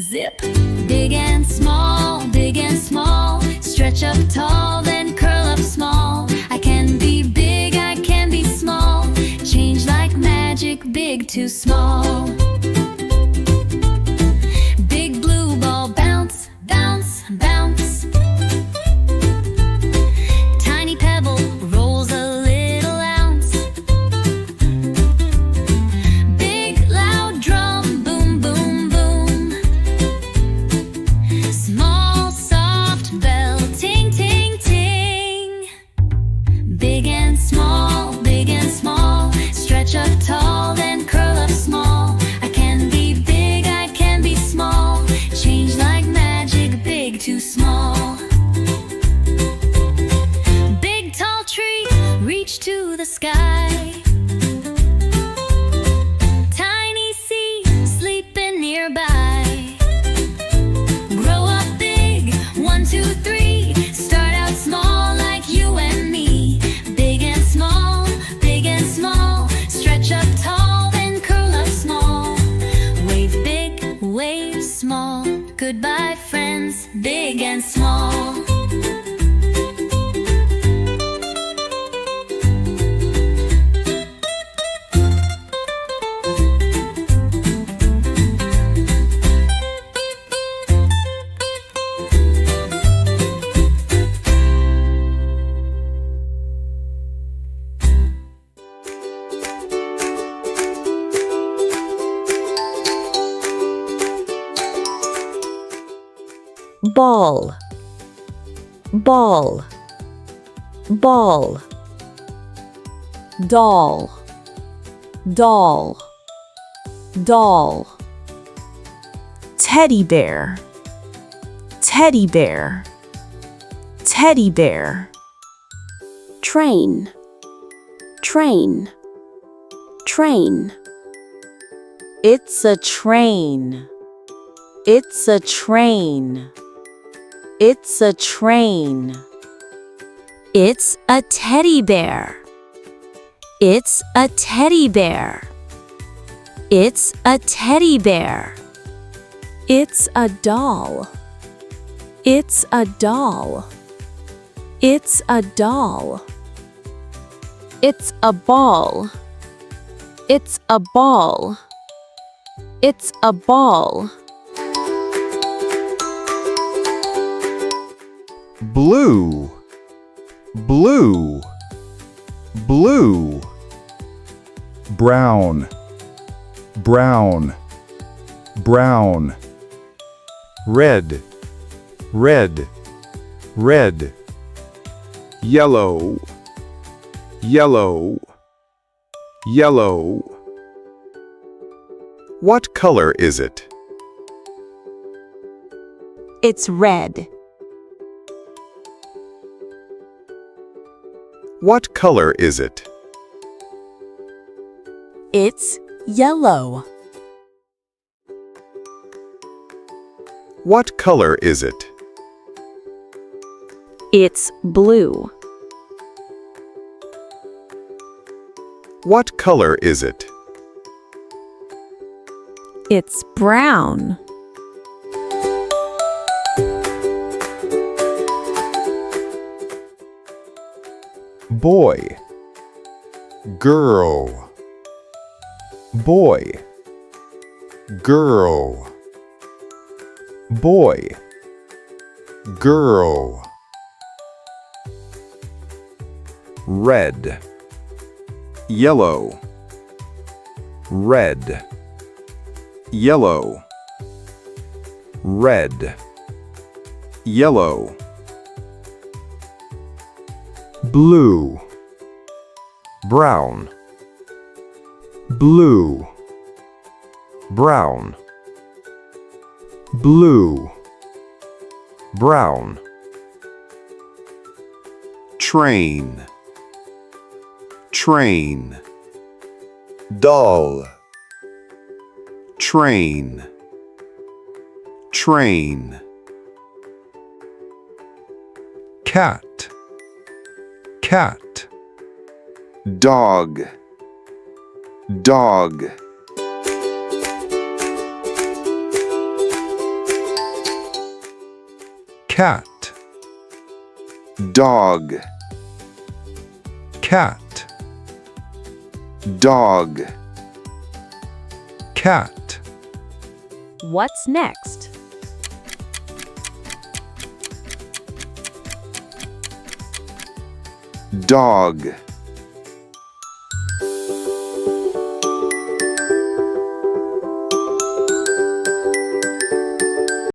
zip. Big and small, stretch up tall, then curl up small. I can be big, I can be small, change like magic, big to small. Big blue ball, bounce, bounce, bounce. Tiny pebble rolls a little ounce. Big loud drum, boom, boom, boom. Small soft bell, ting, ting, ting. Big and small, stretch up tall, then curl up small. I can be big, I can be small, change like magic, big to small. Big tall tree, reach to the sky. Tiny sea, sleeping nearby. Grow up big, 1, 2, 3. Start out small like you and me. Big and small, stretch up tall, then curl up small. Wave big, wave small. Goodbye friends, big and small. Ball, ball, ball. Doll, doll, doll. Teddy bear, teddy bear, teddy bear. Train, train, train. It's a train. It's a train. It's a train. It's a teddy bear. It's a teddy bear. It's a teddy bear. It's a doll. It's a doll. It's a doll. It's a ball. It's a ball. It's a ball. Blue, blue, blue. Brown, brown, brown. Red, red, red. Yellow, yellow, yellow. What color is it? It's red. What color is it? It's yellow. What color is it? It's blue. What color is it? It's brown. Boy, girl, boy, girl, boy, girl. Red, yellow, red, yellow, red, yellow. Blue, brown, blue, brown, blue, brown. Train, train. Doll, train, train. Cat, cat. Dog, dog. cat, dog, cat, dog, cat. What's next? Dog,